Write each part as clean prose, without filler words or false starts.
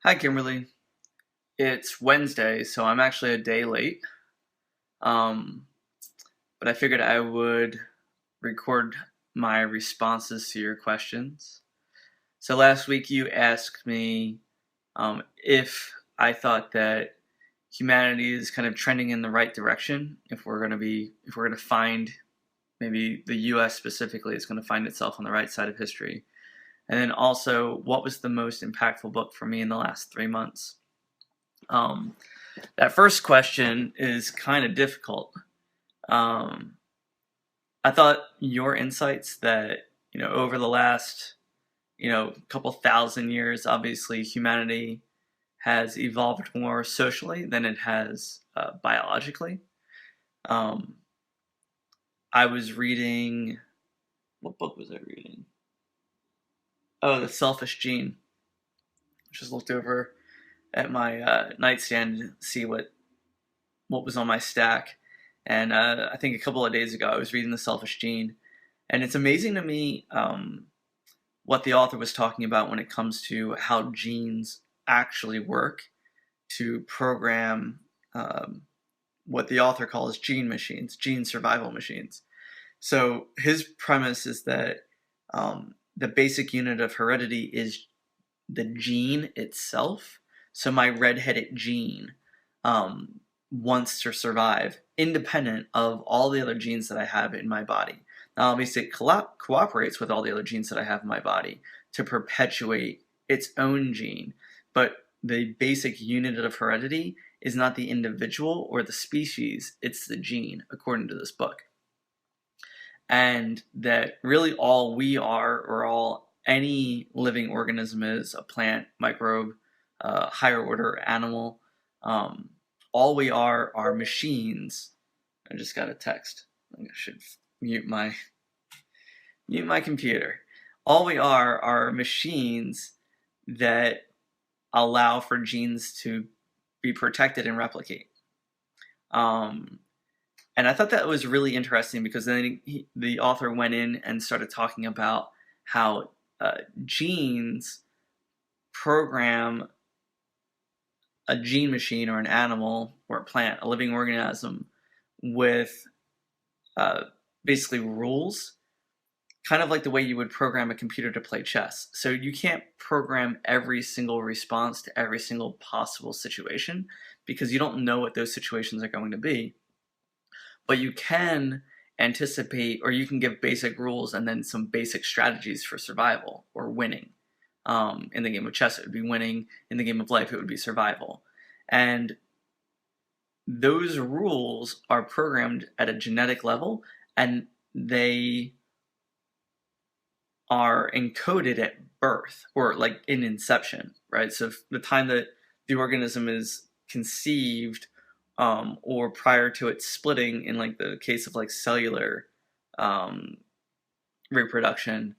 Hi, Kimberly. It's Wednesday, so I'm actually a day late. Um, but I figured I would record my responses to your questions. So last week you asked me if I thought that humanity is kind of trending in the right direction, if we're going to find maybe the U.S. specifically is going to find itself on the right side of history. And then also, what was the most impactful book for me in the last 3 months? Um, That first question is kind of difficult. Um, I thought your insights that, over the last, couple thousand years, obviously humanity has evolved more socially than it has biologically. Um, I was reading, what book was I reading? Oh, The Selfish Gene. Just looked over at my nightstand to see what was on my stack. And I think a couple of days ago, I was reading The Selfish Gene. And it's amazing to me what the author was talking about when it comes to how genes actually work to program what the author calls gene machines, gene survival machines. So his premise is that the basic unit of heredity is the gene itself. So my redheaded gene wants to survive independent of all the other genes that I have in my body. Now, obviously, it cooperates with all the other genes that I have in my body to perpetuate its own gene. But the basic unit of heredity is not the individual or the species, it's the gene, according to this book. And that really all we are, or all any living organism is, a plant, microbe, higher order animal, all we are machines. I just got a text. I should mute my computer. All we are machines that allow for genes to be protected and replicate. And I thought that was really interesting because then the author went in and started talking about how genes program a gene machine or an animal or a plant, a living organism, with uh, basically rules, kind of like the way you would program a computer to play chess. So you can't program every single response to every single possible situation because you don't know what those situations are going to be. But you can anticipate, or you can give basic rules and then some basic strategies for survival or winning. In the game of chess, it would be winning. In the game of life, it would be survival. And those rules are programmed at a genetic level, and they are encoded at birth, or like in inception, right? So the time that the organism is conceived, or prior to it splitting, in like the case of like cellular um, reproduction,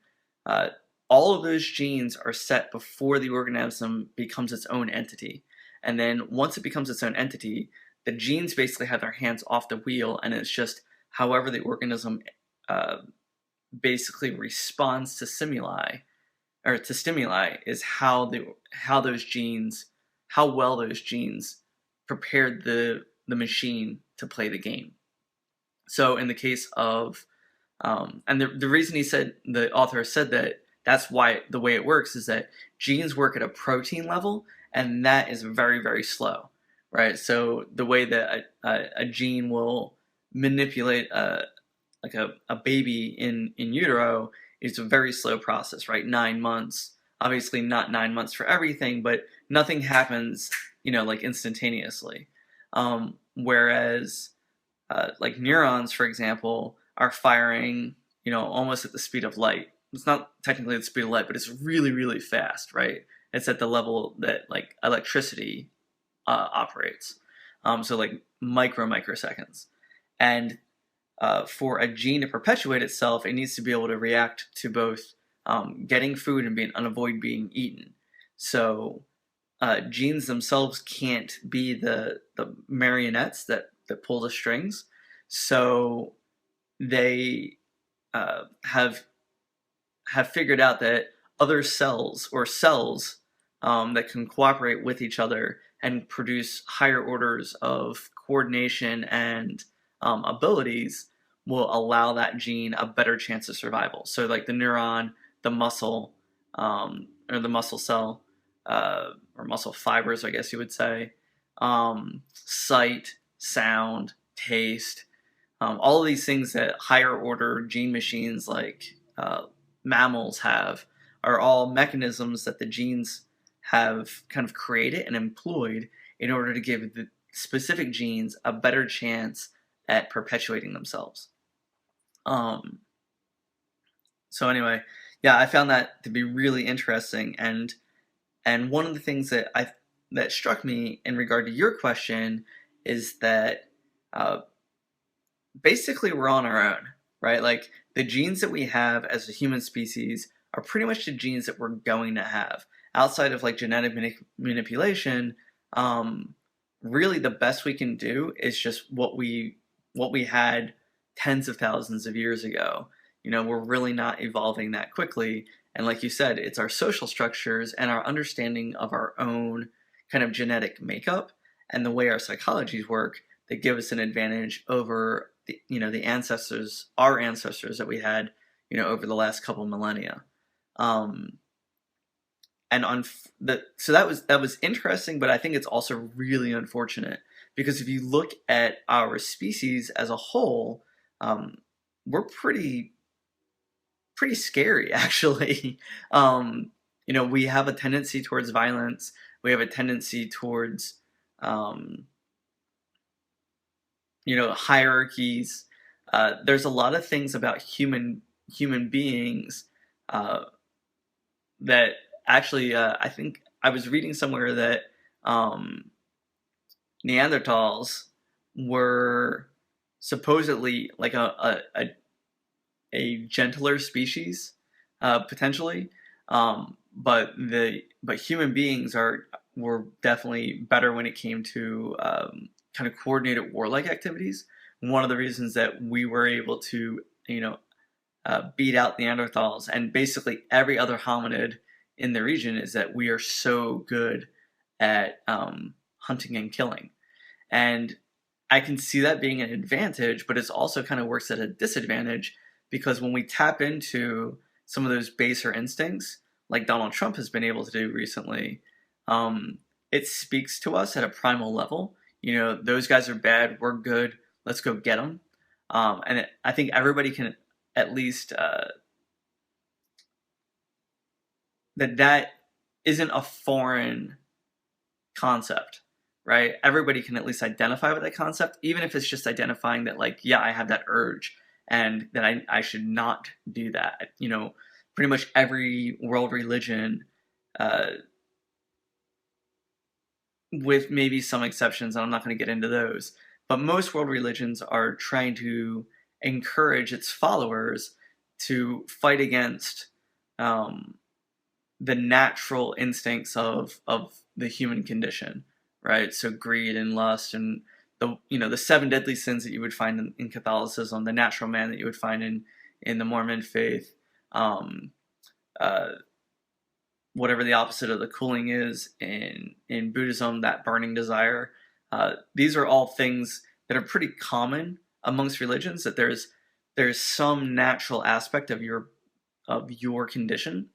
uh, all of those genes are set before the organism becomes its own entity. And then once it becomes its own entity, the genes basically have their hands off the wheel, and it's just however the organism uh, basically responds to stimuli is how those genes, how well those genes prepared the machine to play the game. So in the case of and the reason the author said that that's why the way it works is that genes work at a protein level, and that is very, very slow, right? So the way that a gene will manipulate like a baby in utero is a very slow process, right? 9 months, obviously not 9 months for everything, but nothing happens, like instantaneously. Whereas like neurons, for example, are firing, almost at the speed of light. It's not technically the speed of light, but it's really, really fast, right? It's at the level that like electricity operates. So like microseconds. And for a gene to perpetuate itself, it needs to be able to react to both getting food and avoid being eaten. So genes themselves can't be the marionettes that pull the strings. So they have figured out that other cells, or cells, that can cooperate with each other and produce higher orders of coordination and abilities will allow that gene a better chance of survival. So like the neuron, the muscle, or the muscle cell, or muscle fibers, I guess you would say, sight, sound, taste, all of these things that higher order gene machines like mammals have are all mechanisms that the genes have kind of created and employed in order to give the specific genes a better chance at perpetuating themselves. So anyway, yeah, I found that to be really interesting, and one of the things that struck me in regard to your question is that basically we're on our own, right? Like the genes that we have as a human species are pretty much the genes that we're going to have. Outside of like genetic manipulation, really the best we can do is just what we had tens of thousands of years ago. You know, we're really not evolving that quickly. And like you said, it's our social structures and our understanding of our own kind of genetic makeup and the way our psychologies work that give us an advantage over the ancestors, our ancestors that we had, over the last couple millennia. So that was interesting, but I think it's also really unfortunate because if you look at our species as a whole, we're pretty scary actually. We have a tendency towards violence. We have a tendency towards hierarchies. There's a lot of things about human beings that actually, I think I was reading somewhere that Neanderthals were supposedly like a gentler species, potentially, but human beings were definitely better when it came to kind of coordinated warlike activities. One of the reasons that we were able to beat out Neanderthals and basically every other hominid in the region is that we are so good at hunting and killing. And I can see that being an advantage, but it also kind of works at a disadvantage because when we tap into some of those baser instincts, like Donald Trump has been able to do recently, it speaks to us at a primal level. Those guys are bad, we're good, let's go get them. I think everybody can at least that isn't a foreign concept, right? Everybody can at least identify with that concept, even if it's just identifying that, like, yeah, I have that urge and that I should not do that. Pretty much every world religion, with maybe some exceptions, and I'm not going to get into those, but most world religions are trying to encourage its followers to fight against the natural instincts of the human condition, right? So greed and lust and the seven deadly sins that you would find in Catholicism, the natural man that you would find in the Mormon faith, whatever the opposite of the cooling is in Buddhism, that burning desire. These are all things that are pretty common amongst religions, that there's some natural aspect of your condition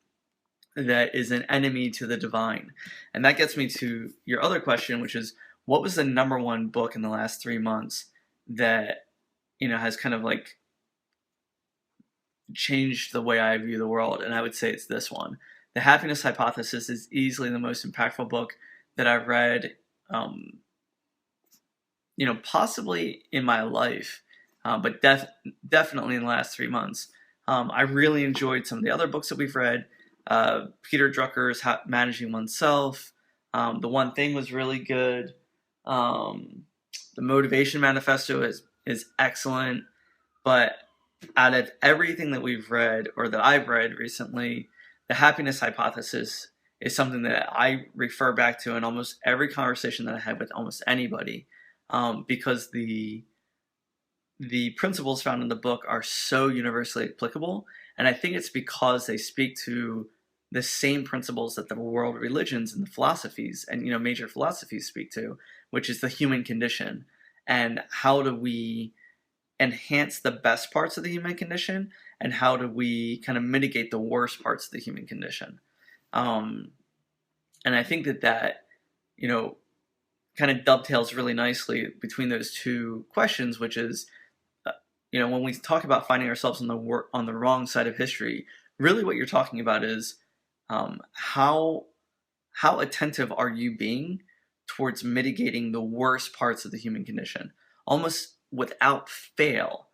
that is an enemy to the divine. And that gets me to your other question, which is, what was the number one book in the last 3 months that has kind of like changed the way I view the world? And I would say it's this one. The Happiness Hypothesis is easily the most impactful book that I've read, possibly in my life, but definitely in the last 3 months. I really enjoyed some of the other books that we've read. Peter Drucker's Managing Oneself. The One Thing was really good. The Motivation Manifesto is excellent. But out of everything that we've read, or that I've read recently, the Happiness Hypothesis is something that I refer back to in almost every conversation that I have with almost anybody, because the principles found in the book are so universally applicable. And I think it's because they speak to the same principles that the world religions and the philosophies and major philosophies speak to, which is the human condition, and how do we enhance the best parts of the human condition, and how do we kind of mitigate the worst parts of the human condition. And I think that kind of dovetails really nicely between those two questions, which is, when we talk about finding ourselves on the wrong side of history, really what you're talking about is how attentive are you being towards mitigating the worst parts of the human condition? Almost without fail,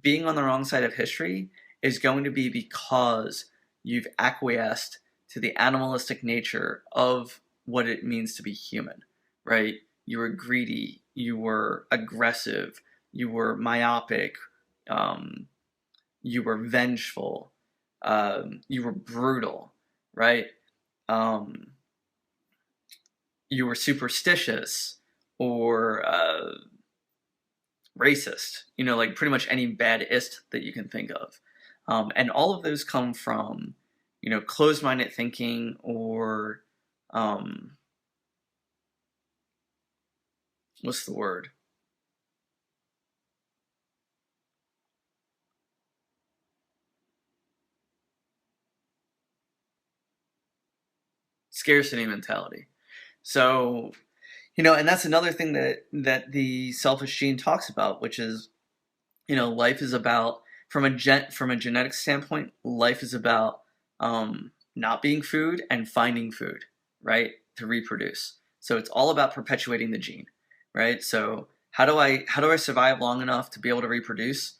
being on the wrong side of history is going to be because you've acquiesced to the animalistic nature of what it means to be human, right? You were greedy, you were aggressive, you were myopic, you were vengeful, you were brutal, right? You were superstitious or racist, like pretty much any bad-ist that you can think of. And all of those come from, closed-minded thinking or, what's the word? Scarcity mentality. So, and that's another thing that the selfish gene talks about, which is, life is about, from a genetic standpoint, life is about not being food and finding food, right, to reproduce. So it's all about perpetuating the gene, right? So how do I survive long enough to be able to reproduce?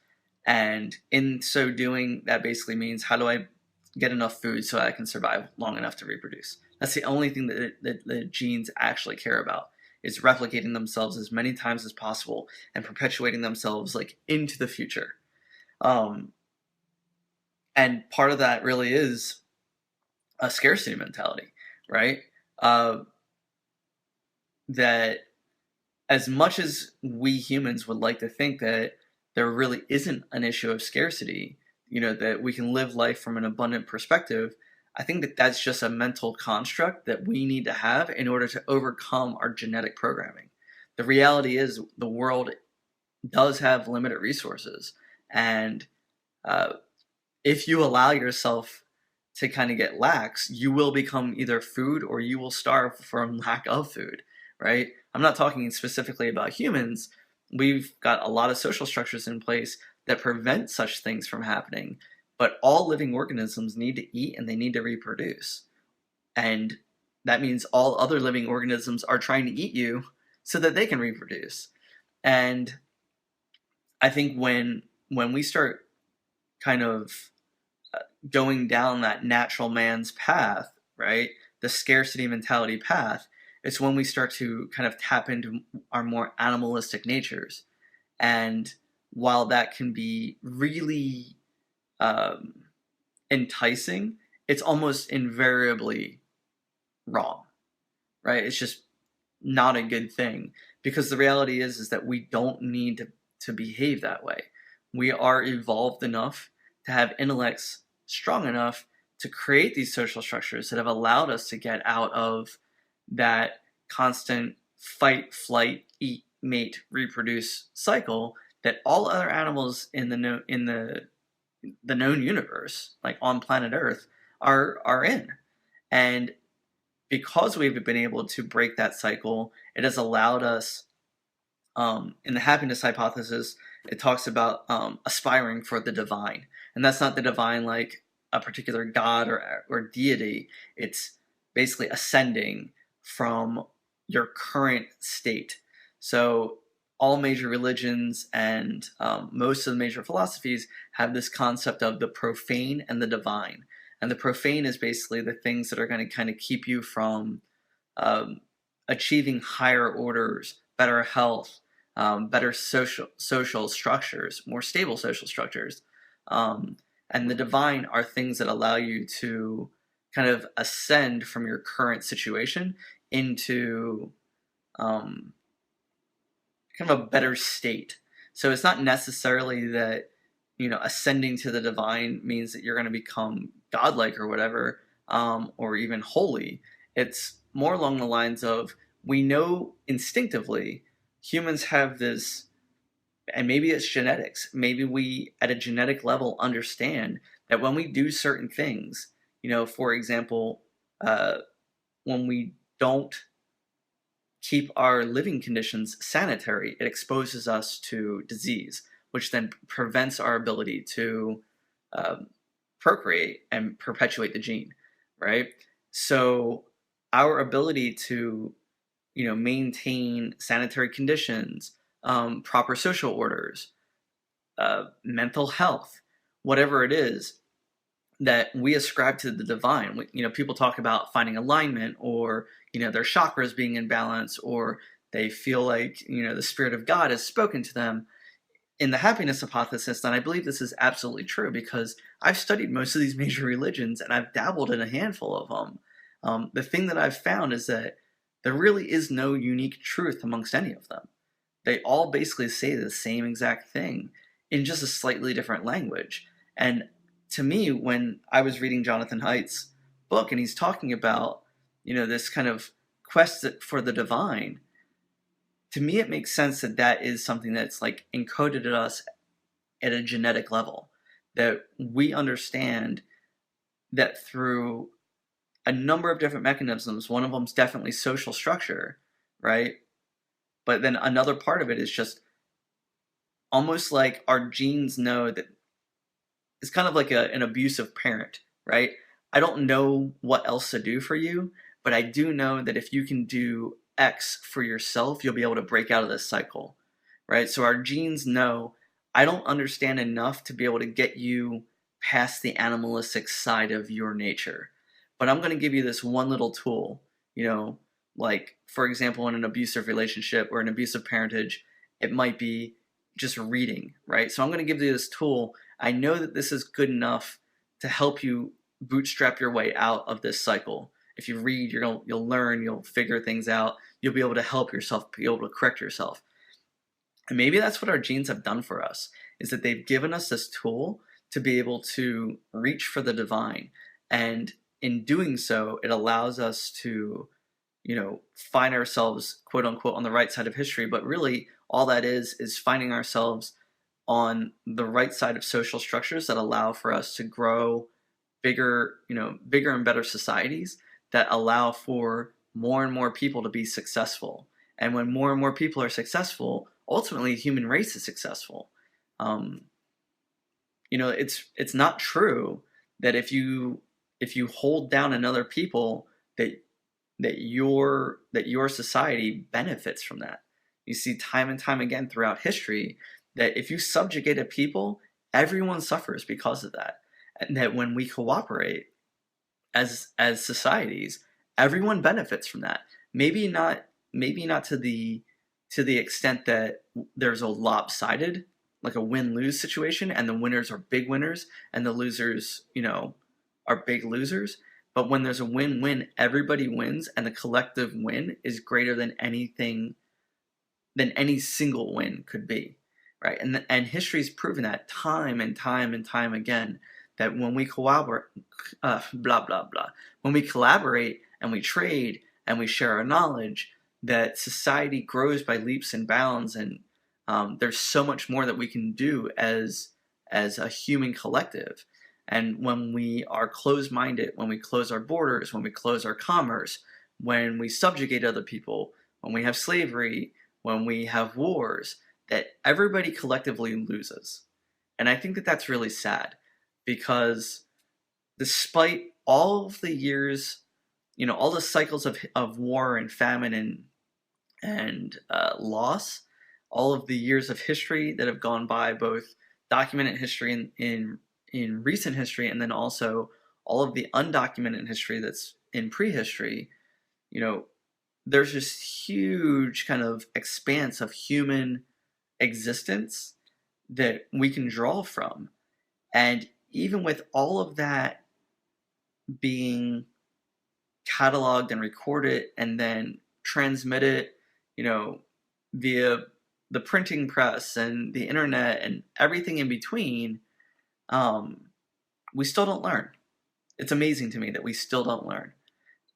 And in so doing, that basically means, how do I get enough food so I can survive long enough to reproduce? That's the only thing that the genes actually care about, is replicating themselves as many times as possible and perpetuating themselves like into the future. And part of that really is a scarcity mentality, right? That as much as we humans would like to think that there really isn't an issue of scarcity, that we can live life from an abundant perspective, I think that that's just a mental construct that we need to have in order to overcome our genetic programming. The reality is the world does have limited resources, and if you allow yourself to kind of get lax, you will become either food or you will starve from lack of food, right? I'm not talking specifically about humans. We've got a lot of social structures in place that prevent such things from happening, but all living organisms need to eat and they need to reproduce. And that means all other living organisms are trying to eat you so that they can reproduce. And I think when we start kind of going down that natural man's path, right, the scarcity mentality path, it's when we start to kind of tap into our more animalistic natures. And while that can be really enticing, it's almost invariably wrong, right? It's just not a good thing, because the reality is that we don't need to behave that way. We are evolved enough to have intellects strong enough to create these social structures that have allowed us to get out of that constant fight, flight, eat, mate, reproduce cycle that all other animals in the known universe, like on planet Earth, are in. And because we've been able to break that cycle, it has allowed us, in the happiness hypothesis, it talks about aspiring for the divine. And that's not the divine like a particular god or deity. It's basically ascending from your current state. So all major religions and most of the major philosophies have this concept of the profane and the divine. And the profane is basically the things that are going to kind of keep you from achieving higher orders, better health, better social structures, more stable social structures. And the divine are things that allow you to kind of ascend from your current situation into kind of a better state. So it's not necessarily that, ascending to the divine means that you're going to become godlike or whatever. or even holy. It's more along the lines of, we know instinctively humans have this, and maybe it's genetics. Maybe we, at a genetic level, understand that when we do certain things, for example, uh, when we don't keep our living conditions sanitary, it exposes us to disease, which then prevents our ability to um, procreate and perpetuate the gene, right? So our ability to, maintain sanitary conditions, proper social orders, mental health, whatever it is that we ascribe to the divine. People talk about finding alignment, or their chakras being in balance, or they feel like the spirit of God has spoken to them. In the happiness hypothesis, and I believe this is absolutely true because I've studied most of these major religions and I've dabbled in a handful of them. The thing that I've found is that there really is no unique truth amongst any of them. They all basically say the same exact thing in just a slightly different language. And to me, when I was reading Jonathan Haidt's book and he's talking about, this kind of quest for the divine, to me it makes sense that that is something that's like encoded in us at a genetic level, that we understand that through a number of different mechanisms. One of them is definitely social structure, right? But then another part of it is just almost like our genes know that it's kind of like an abusive parent, right? I don't know what else to do for you, but I do know that if you can do X for yourself, you'll be able to break out of this cycle, right? So our genes know, I don't understand enough to be able to get you past the animalistic side of your nature, but I'm going to give you this one little tool, like, for example, in an abusive relationship or an abusive parentage, it might be just reading, right? So I'm going to give you this tool. I know that this is good enough to help you bootstrap your way out of this cycle. If you read, you'll learn, you'll figure things out, you'll be able to help yourself, be able to correct yourself. And maybe that's what our genes have done for us, is that they've given us this tool to be able to reach for the divine. And in doing so, it allows us to, find ourselves, quote unquote, on the right side of history. But really, all that is finding ourselves on the right side of social structures that allow for us to grow bigger, bigger and better societies that allow for more and more people to be successful. And when more and more people are successful, ultimately the human race is successful. It's not true that if you hold down another people, that your society benefits from that. You see time and time again throughout history that if you subjugate a people, everyone suffers because of that. And that when we cooperate as societies, everyone benefits from that. Maybe not to the extent that there's a lopsided, like a win-lose situation, and the winners are big winners and the losers, are big losers. But when there's a win-win, everybody wins, and the collective win is greater than anything, than any single win could be, right? And history's proven that time and time and time again, that when we collaborate, blah blah blah, when we collaborate and we trade and we share our knowledge, that society grows by leaps and bounds, and there's so much more that we can do as a human collective. And when we are closed-minded, when we close our borders, when we close our commerce, when we subjugate other people, when we have slavery, when we have wars, that everybody collectively loses. And I think that that's really sad, because despite all of the years, all the cycles of war and famine and loss, all of the years of history that have gone by, both documented history in recent history, and then also all of the undocumented history that's in prehistory, there's this huge kind of expanse of human existence that we can draw from. And even with all of that being cataloged and recorded and then transmitted, via the printing press and the internet and everything in between, we still don't learn. It's amazing to me that we still don't learn.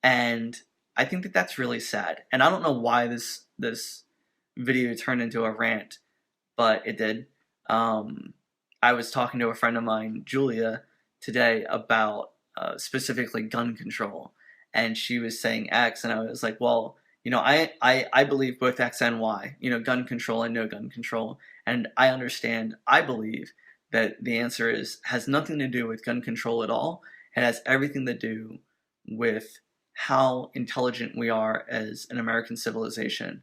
And I think that that's really sad. And I don't know why this video turned into a rant, but it did. I was talking to a friend of mine, Julia, today about specifically gun control, and she was saying X, and I was like, well, I believe both X and Y, gun control and no gun control, and I believe that the answer has nothing to do with gun control at all. It has everything to do with how intelligent we are as an American civilization,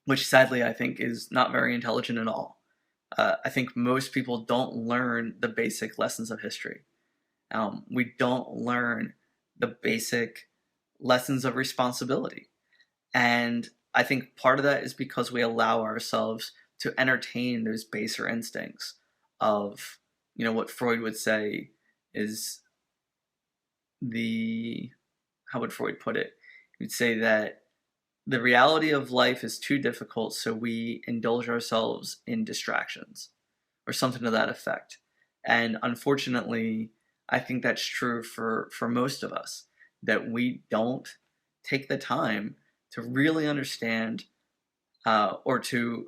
which sadly I think is not very intelligent at all. I think most people don't learn the basic lessons of history. We don't learn the basic lessons of responsibility. And I think part of that is because we allow ourselves to entertain those baser instincts of, what Freud would say is how would Freud put it? He would say that the reality of life is too difficult, so we indulge ourselves in distractions, or something to that effect. And unfortunately, I think that's true for most of us, that we don't take the time to really understand or to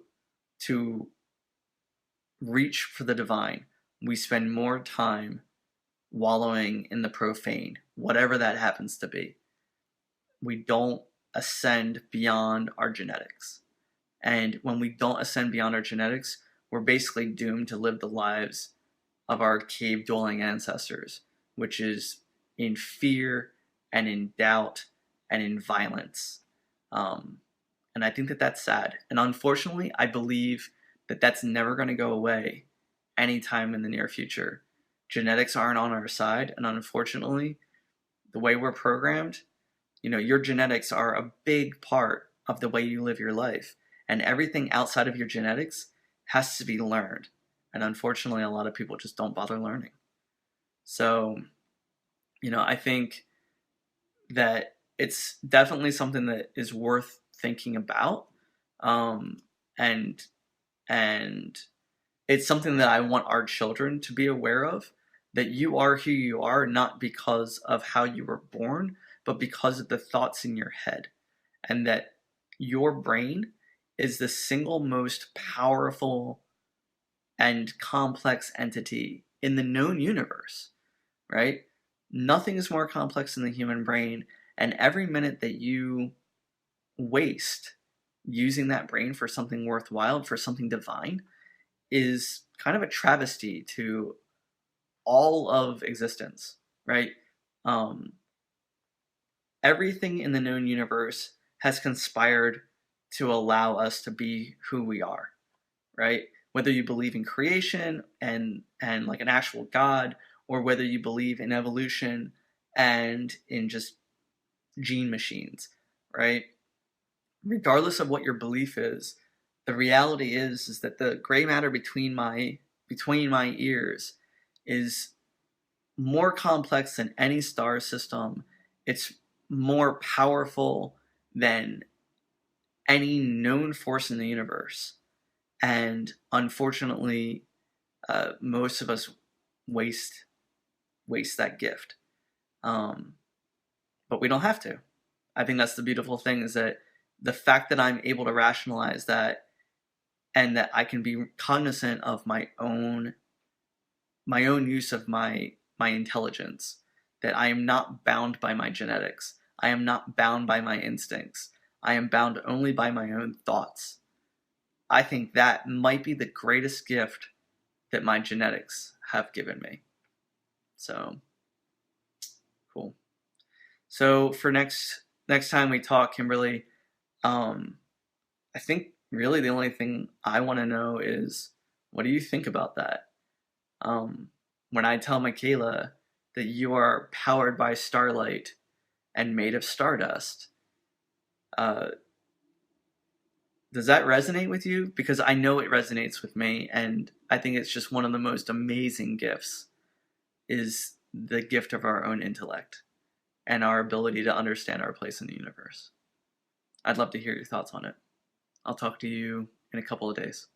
reach for the divine. We spend more time wallowing in the profane, whatever that happens to be. We don't ascend beyond our genetics. And when we don't ascend beyond our genetics, we're basically doomed to live the lives of our cave-dwelling ancestors, which is in fear and in doubt and in violence. And I think that that's sad. And unfortunately, I believe that that's never going to go away anytime in the near future. Genetics aren't on our side, and unfortunately, the way we're programmed, your genetics are a big part of the way you live your life. And everything outside of your genetics has to be learned. And unfortunately, a lot of people just don't bother learning. So, I think that it's definitely something that is worth thinking about. And it's something that I want our children to be aware of, that you are who you are, not because of how you were born, but because of the thoughts in your head. And that your brain is the single most powerful and complex entity in the known universe, right? Nothing is more complex than the human brain, and every minute that you waste using that brain for something worthwhile, for something divine, is kind of a travesty to all of existence, right? Everything in the known universe has conspired to allow us to be who we are, right? Whether you believe in creation and like an actual God, or whether you believe in evolution and in just gene machines, right? Regardless of what your belief is, the reality is that the gray matter between my ears is more complex than any star system. It's more powerful than any known force in the universe. And unfortunately, most of us waste that gift. But we don't have to. I think that's the beautiful thing, is that the fact that I'm able to rationalize that, and that I can be cognizant of my own use of my intelligence, that I am not bound by my genetics. I am not bound by my instincts. I am bound only by my own thoughts. I think that might be the greatest gift that my genetics have given me. So, cool. So for next time we talk, Kimberly, I think really the only thing I want to know is, what do you think about that? When I tell Michaela that you are powered by starlight and made of stardust, does that resonate with you? Because I know it resonates with me, and I think it's just one of the most amazing gifts, is the gift of our own intellect and our ability to understand our place in the universe. I'd love to hear your thoughts on it. I'll talk to you in a couple of days.